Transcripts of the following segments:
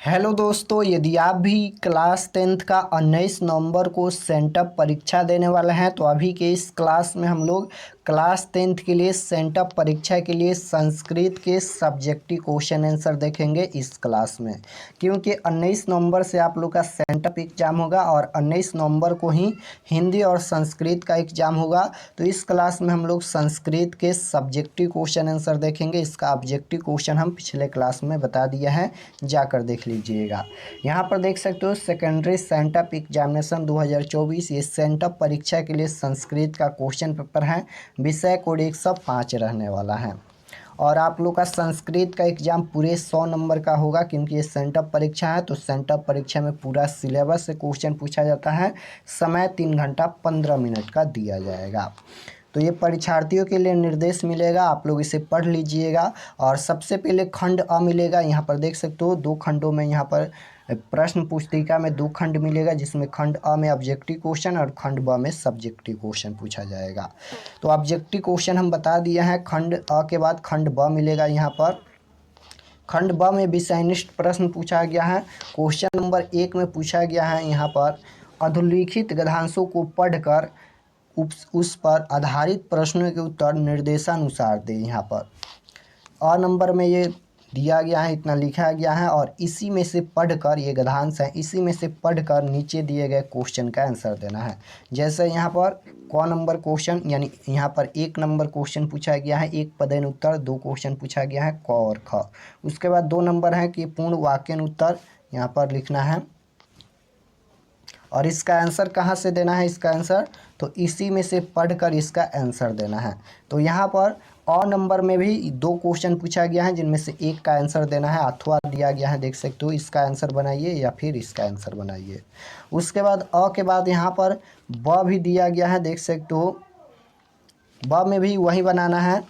Hello दोस्तों, यदि आप भी क्लास 10th का 19 नवंबर को सेंटअप परीक्षा देने वाले हैं तो अभी के इस क्लास में हम लोग क्लास 10th के लिए सेंटअप परीक्षा के लिए संस्कृत के सब्जेक्टिव क्वेश्चन आंसर देखेंगे इस क्लास में। क्योंकि 19 नवंबर से आप लोग का सेंटअप एग्ज़ाम होगा और 19 नवंबर को ही हिंदी और संस्कृत का एग्ज़ाम होगा। तो इस क्लास में हम लोग संस्कृत के सब्जेक्टिव क्वेश्चन आंसर देखेंगे। इसका ऑब्जेक्टिव क्वेश्चन हम पिछले क्लास में बता दिए हैं, जाकर देख लीजिएगा। यहाँ पर देख सकते हो सेकेंडरी सेंटअप एग्जामिनेशन 2024, ये सेंटअप परीक्षा के लिए संस्कृत का क्वेश्चन पेपर है। विषय कोड 105 रहने वाला है और आप लोग का संस्कृत का एग्ज़ाम पूरे 100 नंबर का होगा। क्योंकि ये सेंटअप परीक्षा है तो सेंटअप परीक्षा में पूरा सिलेबस से क्वेश्चन पूछा जाता है। समय 3 घंटा 15 मिनट का दिया जाएगा। तो ये परीक्षार्थियों के लिए निर्देश मिलेगा, आप लोग इसे पढ़ लीजिएगा। और सबसे पहले खंड अ मिलेगा, यहाँ पर देख सकते हो 2 खंडों में यहाँ पर प्रश्न पुस्तिका में 2 खंड मिलेगा, जिसमें खंड अ में ऑब्जेक्टिव क्वेश्चन और खंड ब में सब्जेक्टिव क्वेश्चन पूछा जाएगा। तो ऑब्जेक्टिव क्वेश्चन हम बता दिए हैं, खंड अ के बाद खंड ब मिलेगा। यहाँ पर खंड ब में विषयनिष्ठ प्रश्न पूछा गया है। क्वेश्चन नंबर 1 में पूछा गया है यहाँ पर अधोलिखित गद्यांशों को पढ़कर उस पर आधारित प्रश्नों के उत्तर निर्देशानुसार दें। यहाँ पर अ नंबर में ये दिया गया है, इतना लिखा गया है और इसी में से पढ़कर, ये गद्यांश है, इसी में से पढ़कर नीचे दिए गए क्वेश्चन का आंसर देना है। जैसे यहाँ पर क नंबर क्वेश्चन, यानी यहाँ पर 1 नंबर क्वेश्चन पूछा गया है, 1 पदेन उत्तर, 2 क्वेश्चन पूछा गया है क और ख। उसके बाद 2 नंबर है कि पूर्ण वाक्यन उत्तर यहाँ पर लिखना है। और इसका आंसर कहाँ से देना है? इसका आंसर तो इसी में से पढ़कर इसका आंसर देना है। तो यहाँ पर और नंबर में भी 2 क्वेश्चन पूछा गया है, जिनमें से 1 का आंसर देना है, अथवा दिया गया है, देख सकते हो। इसका आंसर बनाइए या फिर इसका आंसर बनाइए। उसके बाद अ के बाद यहाँ पर ब भी दिया गया है, देख सकते हो। ब में भी वही बनाना है,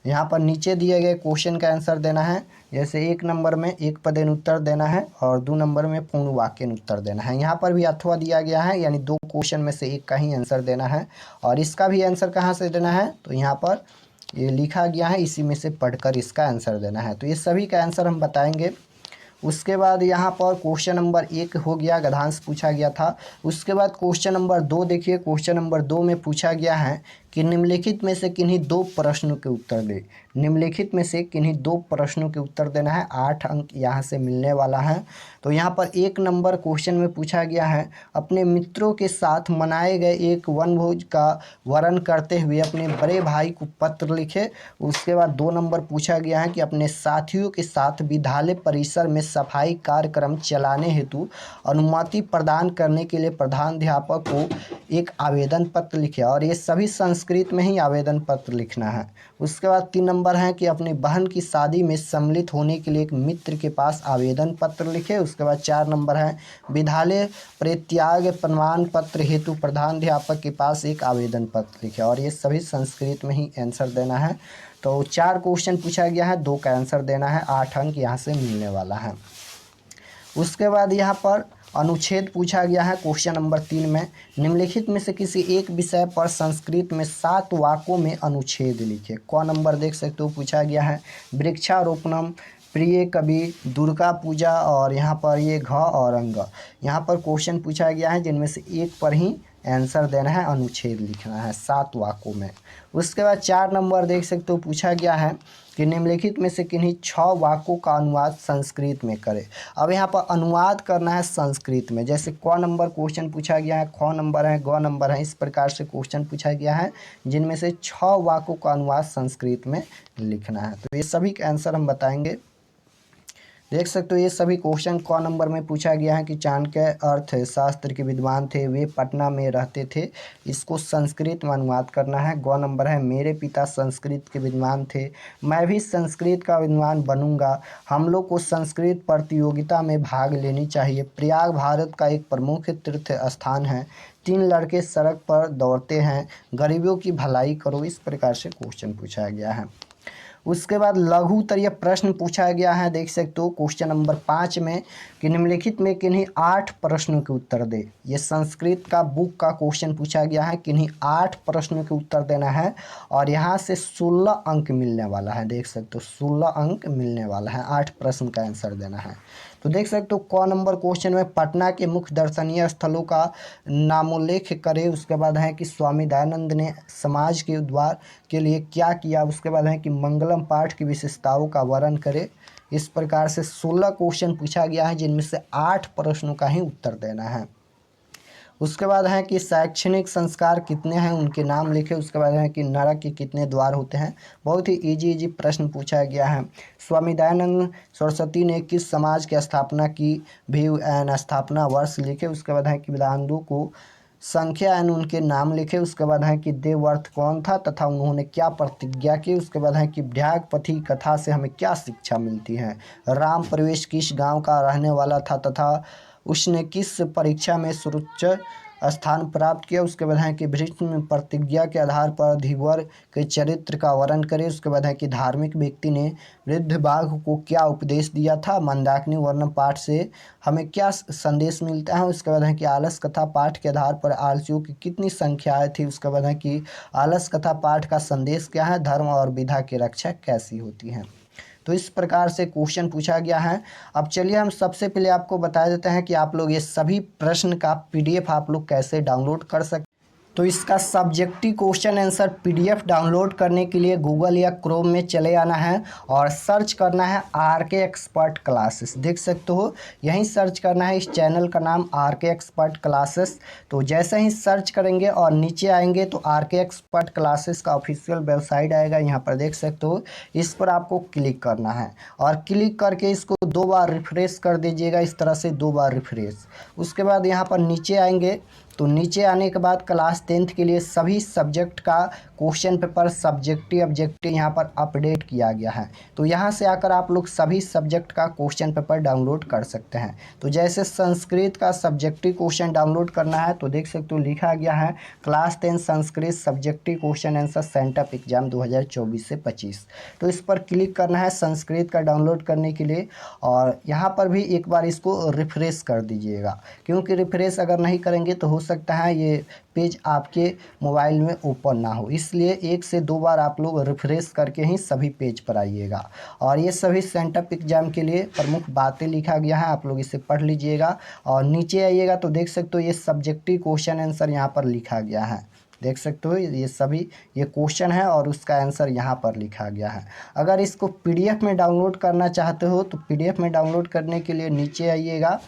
यहाँ पर नीचे दिए गए क्वेश्चन का आंसर देना है। जैसे 1 नंबर में 1 पदेन उत्तर देना है और 2 नंबर में पूर्ण वाक्यन उत्तर देना है। यहाँ पर भी अथवा दिया गया है, यानी 2 क्वेश्चन में से 1 का ही आंसर देना है। और इसका भी आंसर कहाँ से देना है? तो यहाँ पर ये लिखा गया है, इसी में से पढ़कर इसका आंसर देना है। तो ये सभी का आंसर हम बताएंगे। उसके बाद यहाँ पर क्वेश्चन नंबर 1 हो गया, गद्यांश पूछा गया था। उसके बाद क्वेश्चन नंबर 2 देखिए। क्वेश्चन नंबर 2 में पूछा गया है कि निम्नलिखित में से किन्हीं 2 प्रश्नों के उत्तर दे। निम्नलिखित में से किन्हीं 2 प्रश्नों के उत्तर देना है। 8 अंक यहाँ से मिलने वाला है। तो यहाँ पर 1 नंबर क्वेश्चन में पूछा गया है अपने मित्रों के साथ मनाए गए एक वनभोज का वर्णन करते हुए अपने बड़े भाई को पत्र लिखे। उसके बाद 2 नंबर पूछा गया है कि अपने साथियों के साथ विद्यालय परिसर में सफाई कार्यक्रम चलाने हेतु अनुमति प्रदान करने के लिए प्रधानाध्यापक को एक आवेदन पत्र लिखे। और ये सभी संस्कृत में ही आवेदन पत्र लिखना है। उसके बाद 3 नंबर है कि अपनी बहन की शादी में सम्मिलित होने के लिए एक मित्र के पास आवेदन पत्र लिखे। उसके बाद 4 नंबर है विद्यालय परित्याग प्रमाण पत्र हेतु प्रधानाध्यापक के पास एक आवेदन पत्र लिखे। और ये सभी संस्कृत में ही आंसर देना है। तो 4 क्वेश्चन पूछा गया है, 2 का आंसर देना है, 8 अंक यहाँ से मिलने वाला है। उसके बाद यहाँ पर अनुच्छेद पूछा गया है क्वेश्चन नंबर 3 में। निम्नलिखित में से किसी एक विषय पर संस्कृत में 7 वाक्यों में अनुच्छेद लिखे। क नंबर देख सकते हो पूछा गया है वृक्षारोपणम, प्रिय कवि, दुर्गा पूजा, और यहाँ पर ये घ और अंग। यहाँ पर क्वेश्चन पूछा गया है जिनमें से एक पर ही आंसर देना है, अनुच्छेद लिखना है 7 वाक्यों में। उसके बाद 4 नंबर देख सकते हो पूछा गया है कि निम्नलिखित में से किन्हीं 6 वाक्यों का अनुवाद संस्कृत में करें। अब यहाँ पर अनुवाद करना है संस्कृत में। जैसे क नंबर क्वेश्चन पूछा गया है, ख नंबर है, ग नंबर है, इस प्रकार से क्वेश्चन पूछा गया है जिनमें से 6 वाक्यों का अनुवाद संस्कृत में लिखना है। तो ये सभी का आंसर हम बताएंगे। देख सकते हो ये सभी क्वेश्चन क नंबर में पूछा गया है कि चाणक्य अर्थशास्त्र के विद्वान थे, वे पटना में रहते थे, इसको संस्कृत में अनुवाद करना है। ग नंबर है मेरे पिता संस्कृत के विद्वान थे, मैं भी संस्कृत का विद्वान बनूंगा, हम लोग को संस्कृत प्रतियोगिता में भाग लेनी चाहिए, प्रयाग भारत का एक प्रमुख तीर्थ स्थान है, 3 लड़के सड़क पर दौड़ते हैं, गरीबों की भलाई करो। इस प्रकार से क्वेश्चन पूछा गया है। उसके बाद लघु उत्तरीय प्रश्न पूछा गया है, देख सकते हो क्वेश्चन नंबर 5 में कि निम्नलिखित में किन्हीं 8 प्रश्नों के उत्तर दे। ये संस्कृत का बुक का क्वेश्चन पूछा गया है, किन्हीं 8 प्रश्नों के उत्तर देना है और यहाँ से 16 अंक मिलने वाला है। देख सकते हो 16 अंक मिलने वाला है, 8 प्रश्न का आंसर देना है। तो देख सकते हो क नंबर क्वेश्चन में पटना के मुख्य दर्शनीय स्थलों का नामोल्लेख करें। उसके बाद है कि स्वामी दयानंद ने समाज के उद्धार के लिए क्या किया। उसके बाद है कि मंगलम पाठ की विशेषताओं का वर्णन करें। इस प्रकार से 16 क्वेश्चन पूछा गया है, जिनमें से 8 प्रश्नों का ही उत्तर देना है। उसके बाद है कि शैक्षणिक संस्कार कितने हैं, उनके नाम लिखे। उसके बाद है कि नरक के कितने द्वार होते हैं। बहुत ही इजी प्रश्न पूछा गया है। स्वामी दयानंद सरस्वती ने किस समाज की स्थापना की भी स्थापना वर्ष लिखे। उसके बाद है कि विद्वानों को संख्या एन उनके नाम लिखे। उसके बाद है कि देवर्थ कौन था तथा उन्होंने क्या प्रतिज्ञा की। उसके बाद है कि भ्यागपति कथा से हमें क्या शिक्षा मिलती है। राम प्रवेश किस गांव का रहने वाला था तथा उसने किस परीक्षा में सर्वोच्च स्थान प्राप्त किया। उसके बाद है कि भीष्म प्रतिज्ञा के आधार पर धीवर के चरित्र का वर्णन करें। उसके बाद है कि धार्मिक व्यक्ति ने वृद्ध बाघ को क्या उपदेश दिया था। मंदाकिनी वर्णन पाठ से हमें क्या संदेश मिलता है। उसके बाद है कि आलस कथा पाठ के आधार पर आलसियों की कितनी संख्याएं थी। उसके बाद है कि आलस कथा पाठ का संदेश क्या है। धर्म और विधा की रक्षा कैसी होती है। तो इस प्रकार से क्वेश्चन पूछा गया है। अब चलिए हम सबसे पहले आपको बता देते हैं कि आप लोग ये सभी प्रश्न का पीडीएफ आप लोग कैसे डाउनलोड कर सकते। तो इसका subjective question answer PDF download करने के लिए गूगल या क्रोम में चले आना है और सर्च करना है आरके एक्सपर्ट क्लासेस। देख सकते हो यहीं सर्च करना है, इस चैनल का नाम आरके एक्सपर्ट क्लासेस। तो जैसे ही सर्च करेंगे और नीचे आएंगे तो आरके एक्सपर्ट क्लासेस का ऑफिशियल वेबसाइट आएगा। यहाँ पर देख सकते हो, इस पर आपको क्लिक करना है और क्लिक करके इसको 2 बार रिफ्रेश कर दीजिएगा। इस तरह से 2 बार रिफ्रेश। उसके बाद यहाँ पर नीचे आएंगे तो नीचे आने के बाद क्लास 10th के लिए सभी सब्जेक्ट का क्वेश्चन पेपर सब्जेक्टिव ऑब्जेक्टिव यहाँ पर अपडेट किया गया है। तो यहाँ से आकर आप लोग सभी सब्जेक्ट का क्वेश्चन पेपर डाउनलोड कर सकते हैं। तो जैसे संस्कृत का सब्जेक्टिव क्वेश्चन डाउनलोड करना है तो देख सकते हो लिखा गया है class 10 Sanskrit subjective question answer sent up exam 2024 से 25। तो इस पर क्लिक करना है संस्कृत का डाउनलोड करने के लिए और यहाँ पर भी एक बार इसको रिफ्रेश कर दीजिएगा, क्योंकि रिफ्रेश अगर नहीं करेंगे तो हो सकता है ये पेज आपके मोबाइल में ओपन ना हो, इसलिए 1 से 2 बार आप लोग रिफ्रेश करके ही सभी पेज पर आइएगा। और ये सभी सेंटअप एग्जाम के लिए प्रमुख बातें लिखा गया है, आप लोग इसे पढ़ लीजिएगा। और नीचे आइएगा तो देख सकते हो ये सब्जेक्टिव क्वेश्चन आंसर यहाँ पर लिखा गया है। देख सकते हो ये सभी ये क्वेश्चन है और उसका आंसर यहाँ पर लिखा गया है। अगर इसको पीडीएफ में डाउनलोड करना चाहते हो तो पीडीएफ में डाउनलोड करने के लिए नीचे आइएगा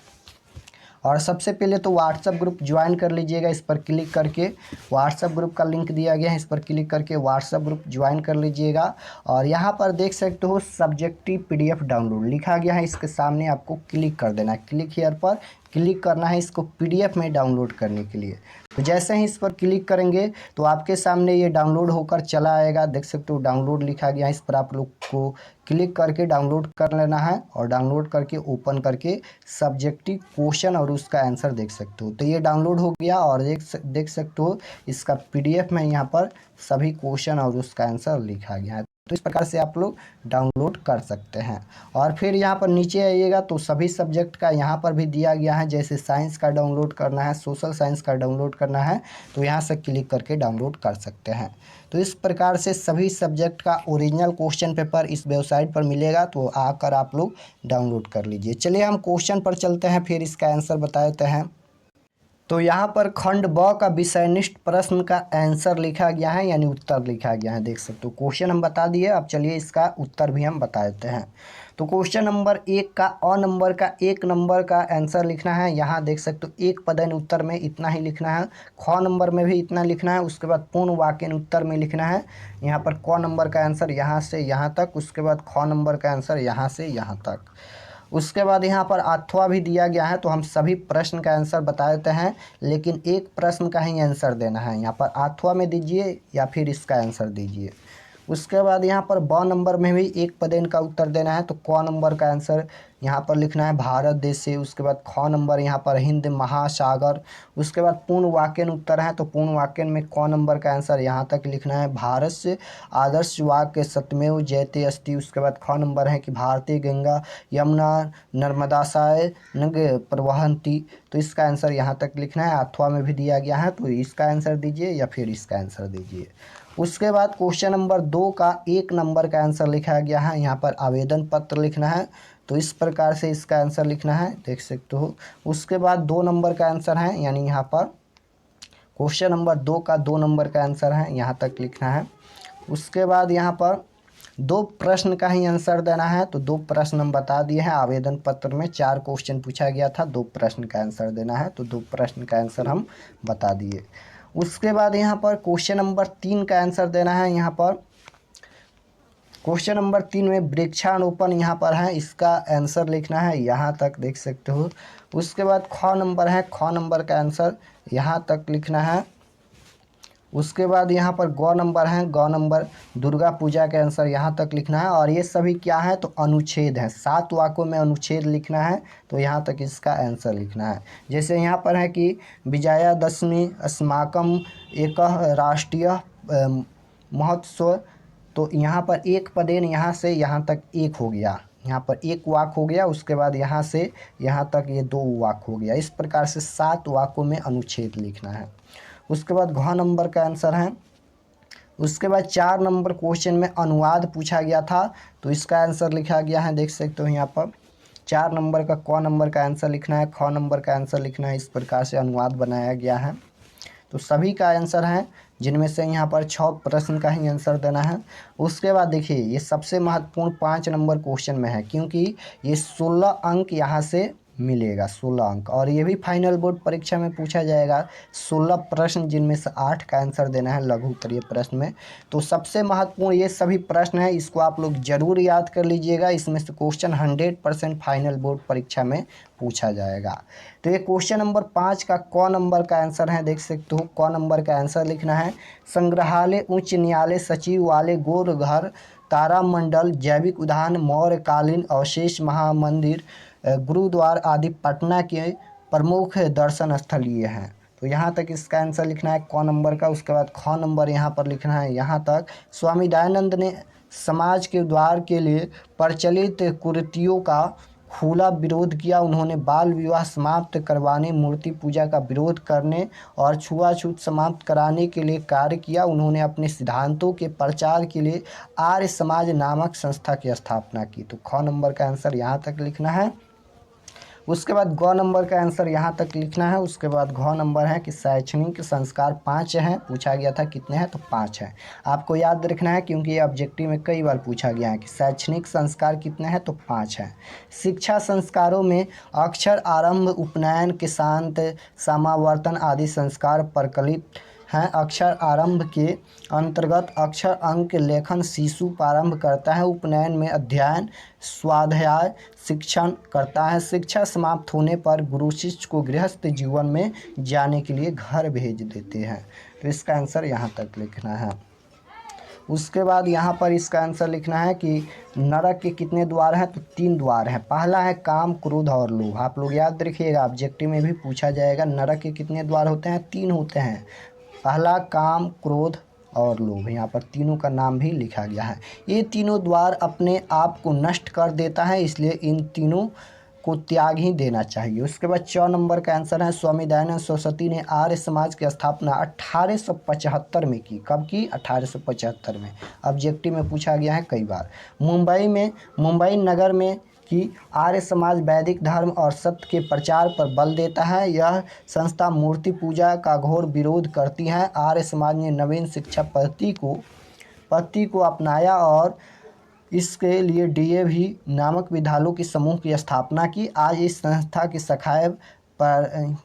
और सबसे पहले तो व्हाट्सएप ग्रुप ज्वाइन कर लीजिएगा। इस पर क्लिक करके व्हाट्सएप ग्रुप का लिंक दिया गया है, इस पर क्लिक करके व्हाट्सएप ग्रुप ज्वाइन कर लीजिएगा। और यहाँ पर देख सकते हो सब्जेक्टिव पीडीएफ डाउनलोड लिखा गया है, इसके सामने आपको क्लिक कर देना है। क्लिक हियर पर क्लिक करना है इसको पीडीएफ में डाउनलोड करने के लिए। तो जैसे ही इस पर क्लिक करेंगे तो आपके सामने ये डाउनलोड होकर चला आएगा। देख सकते हो डाउनलोड लिखा गया है, इस पर आप लोग को क्लिक करके डाउनलोड कर लेना है और डाउनलोड करके ओपन करके सब्जेक्टिव क्वेश्चन और उसका आंसर देख सकते हो। तो ये डाउनलोड हो गया और देख सकते हो इसका पीडीएफ में यहाँ पर सभी क्वेश्चन और उसका आंसर लिखा गया है। तो इस प्रकार से आप लोग डाउनलोड कर सकते हैं। और फिर यहाँ पर नीचे आइएगा तो सभी सब्जेक्ट का यहाँ पर भी दिया गया है, जैसे साइंस का डाउनलोड करना है, सोशल साइंस का डाउनलोड करना है तो यहाँ से क्लिक करके डाउनलोड कर सकते हैं। तो इस प्रकार से सभी सब्जेक्ट का ओरिजिनल क्वेश्चन पेपर इस वेबसाइट पर मिलेगा, तो आकर आप लोग डाउनलोड कर लीजिए। चलिए हम क्वेश्चन पर चलते हैं, फिर इसका आंसर बता देते हैं। तो यहाँ पर खंड ब का विषयनिष्ठ प्रश्न का आंसर लिखा गया है, यानी उत्तर लिखा गया है। देख सकते हो क्वेश्चन हम बता दिए, अब चलिए इसका उत्तर भी हम बता देते हैं। तो क्वेश्चन नंबर 1 का अ नंबर का 1 नंबर का आंसर लिखना है। यहाँ देख सकते हो एक पदन उत्तर में इतना ही लिखना है, ख नंबर में भी इतना लिखना है, उसके बाद पूर्ण वाक्य उत्तर में लिखना है। यहाँ पर क नंबर का आंसर यहाँ से यहाँ तक, उसके बाद ख नंबर का आंसर यहाँ से यहाँ तक। उसके बाद यहाँ पर अथवा भी दिया गया है, तो हम सभी प्रश्न का आंसर बता देते हैं, लेकिन एक प्रश्न का ही आंसर देना है। यहाँ पर अथवा में दीजिए या फिर इसका आंसर दीजिए। उसके बाद यहाँ पर ब नंबर में भी एक पदेन का उत्तर देना है, तो क नंबर का आंसर यहाँ पर लिखना है भारत देश से। उसके बाद ख नंबर यहाँ पर हिंद महासागर। उसके बाद पूर्ण वाक्य उत्तर है, तो पूर्ण वाक्य में क नंबर का आंसर यहाँ तक लिखना है भारत से आदर्श वाक्य सत्यमेव जयते अस्ति। उसके बाद ख नंबर है कि भारतीय गंगा यमुना नर्मदासाय नग प्रवहंती, तो इसका आंसर यहाँ तक लिखना है। अथवा में भी दिया गया है, तो इसका आंसर दीजिए या फिर इसका आंसर दीजिए। उसके बाद क्वेश्चन नंबर 2 का 1 नंबर का आंसर लिखा गया है। यहाँ पर आवेदन पत्र लिखना है, तो इस प्रकार से इसका आंसर लिखना है, देख सकते हो। उसके बाद 2 नंबर का आंसर है, यानी यहाँ पर क्वेश्चन नंबर 2 का 2 नंबर का आंसर है, यहाँ तक लिखना है। उसके बाद यहाँ पर 2 प्रश्न का ही आंसर देना है, तो 2 प्रश्न हम बता दिए हैं। आवेदन पत्र में 4 क्वेश्चन पूछा गया था, 2 प्रश्न का आंसर देना है, तो 2 प्रश्न का आंसर हम बता दिए। उसके बाद यहाँ पर क्वेश्चन नंबर 3 का आंसर देना है। यहाँ पर क्वेश्चन नंबर 3 में वृक्षारोपण यहाँ पर है, इसका आंसर लिखना है, यहाँ तक देख सकते हो। उसके बाद ख नंबर है, ख नंबर का आंसर यहाँ तक लिखना है। उसके बाद यहाँ पर ग नंबर है, ग नंबर दुर्गा पूजा के आंसर यहाँ तक लिखना है। और ये सभी क्या है, तो अनुच्छेद है, 7 वाक्यों में अनुच्छेद लिखना है, तो यहाँ तक इसका आंसर लिखना है। जैसे यहाँ पर है कि विजयादशमी अस्माकम एक राष्ट्रीय महोत्सव, तो यहाँ पर एक पदेन यहाँ से यहाँ तक एक हो गया, यहाँ पर एक वाक हो गया। उसके बाद यहाँ से यहाँ तक ये 2 वाक हो गया। इस प्रकार से 7 वाक्यों में अनुच्छेद लिखना है। उसके बाद घ नंबर का आंसर है। उसके बाद 4 नंबर क्वेश्चन में अनुवाद पूछा गया था, तो इसका आंसर लिखा गया है, देख सकते हो यहाँ पर 4 नंबर का क नंबर का आंसर लिखना है, ख नंबर का आंसर लिखना है। इस प्रकार से अनुवाद बनाया गया है, तो सभी का आंसर है, जिनमें से यहाँ पर 6 प्रश्न का ही आंसर देना है। उसके बाद देखिए ये सबसे महत्वपूर्ण 5 नंबर क्वेश्चन में है, क्योंकि ये 16 अंक यहाँ से मिलेगा, 16 अंक। और ये भी फाइनल बोर्ड परीक्षा में पूछा जाएगा, 16 प्रश्न, जिनमें से 8 का आंसर देना है लघु उत्तरीय प्रश्न में। तो सबसे महत्वपूर्ण ये सभी प्रश्न हैं, इसको आप लोग जरूर याद कर लीजिएगा। इसमें से क्वेश्चन 100% फाइनल बोर्ड परीक्षा में पूछा जाएगा। तो ये क्वेश्चन नंबर 5 का क नंबर का आंसर है, देख सकते हो। क नंबर का आंसर लिखना है, संग्रहालय उच्च न्यायालय सचिवालय गोरघर तारामंडल जैविक उद्यान मौर्यकालीन अवशेष महामंदिर गुरुद्वार आदि पटना के प्रमुख दर्शन स्थल ये हैं। तो यहाँ तक इसका आंसर लिखना है क नंबर का। उसके बाद ख नंबर यहाँ पर लिखना है, यहाँ तक स्वामी दयानंद ने समाज के उद्धार के लिए प्रचलित कुरीतियों का खुला विरोध किया। उन्होंने बाल विवाह समाप्त करवाने, मूर्ति पूजा का विरोध करने और छुआछूत समाप्त कराने के लिए कार्य किया। उन्होंने अपने सिद्धांतों के प्रचार के लिए आर्य समाज नामक संस्था की स्थापना की। तो ख नंबर का आंसर यहाँ तक लिखना है। उसके बाद ग नंबर का आंसर यहाँ तक लिखना है। उसके बाद घ नंबर है कि शैक्षणिक संस्कार 5 हैं, पूछा गया था कितने हैं, तो 5 हैं। आपको याद रखना है, क्योंकि ये ऑब्जेक्टिव में कई बार पूछा गया है कि शैक्षणिक संस्कार कितने हैं, तो 5 हैं। शिक्षा संस्कारों में अक्षर आरंभ, उपनयन के शांत, समावर्तन आदि संस्कार प्रकलित हैं। अक्षर आरंभ के अंतर्गत अक्षर अंक लेखन शिशु प्रारंभ करता है। उपनयन में अध्ययन स्वाध्याय शिक्षण करता है। शिक्षा समाप्त होने पर गुरु शिष्य को गृहस्थ जीवन में जाने के लिए घर भेज देते हैं। तो इसका आंसर यहाँ तक लिखना है। उसके बाद यहाँ पर इसका आंसर लिखना है कि नरक के कितने द्वार हैं, तो 3 द्वार हैं। पहला है काम, क्रोध और लोभ। आप लोग याद रखिएगा, ऑब्जेक्टिव में भी पूछा जाएगा। नरक के कितने द्वार होते हैं, 3 होते हैं। पहला काम, क्रोध और लोभ। यहाँ पर तीनों का नाम भी लिखा गया है। ये तीनों द्वार अपने आप को नष्ट कर देता है, इसलिए इन तीनों को त्याग ही देना चाहिए। उसके बाद 4 नंबर का आंसर है, स्वामी दयानंद सरस्वती ने आर्य समाज की स्थापना 1875 में की। कब की, 1875 में। ऑब्जेक्टिव में पूछा गया है कई बार। मुंबई नगर में कि आर्य समाज वैदिक धर्म और सत्य के प्रचार पर बल देता है। यह संस्था मूर्ति पूजा का घोर विरोध करती है। आर्य समाज ने नवीन शिक्षा पद्धति को अपनाया और इसके लिए डीएवी नामक विद्यालयों के समूह की स्थापना की। आज इस संस्था की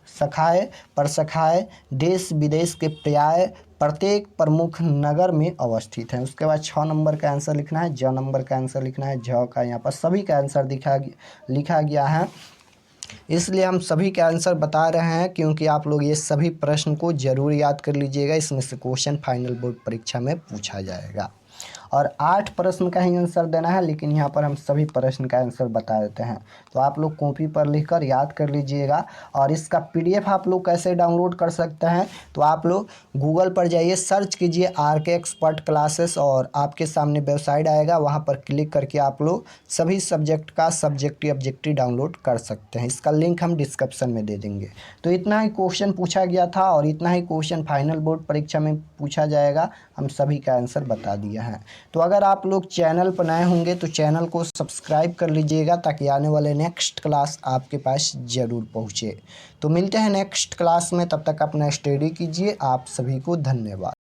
शाखाएं देश विदेश के प्राय प्रत्येक प्रमुख नगर में अवस्थित हैं। उसके बाद 6 नंबर का आंसर लिखना है, ज नंबर का आंसर लिखना है। ज का यहाँ पर सभी का आंसर लिखा गया है, इसलिए हम सभी के आंसर बता रहे हैं, क्योंकि आप लोग ये सभी प्रश्न को जरूर याद कर लीजिएगा। इसमें से क्वेश्चन फाइनल बोर्ड परीक्षा में पूछा जाएगा। और 8 प्रश्न का ही आंसर देना है, लेकिन यहाँ पर हम सभी प्रश्न का आंसर बता देते हैं। तो आप लोग कॉपी पर लिखकर याद कर लीजिएगा। और इसका पीडीएफ आप लोग कैसे डाउनलोड कर सकते हैं, तो आप लोग गूगल पर जाइए, सर्च कीजिए आरके एक्सपर्ट क्लासेस, और आपके सामने वेबसाइट आएगा। वहाँ पर क्लिक करके आप लोग सभी सब्जेक्ट का ऑब्जेक्टिव डाउनलोड कर सकते हैं। इसका लिंक हम डिस्क्रिप्शन में दे देंगे। तो इतना ही क्वेश्चन पूछा गया था और इतना ही क्वेश्चन फाइनल बोर्ड परीक्षा में पूछा जाएगा। हम सभी का आंसर बता दिया है। तो अगर आप लोग चैनल पर नए होंगे तो चैनल को सब्सक्राइब कर लीजिएगा ताकि आने वाले नेक्स्ट क्लास आपके पास ज़रूर पहुँचे। तो मिलते हैं नेक्स्ट क्लास में, तब तक अपना स्टडी कीजिए। आप सभी को धन्यवाद।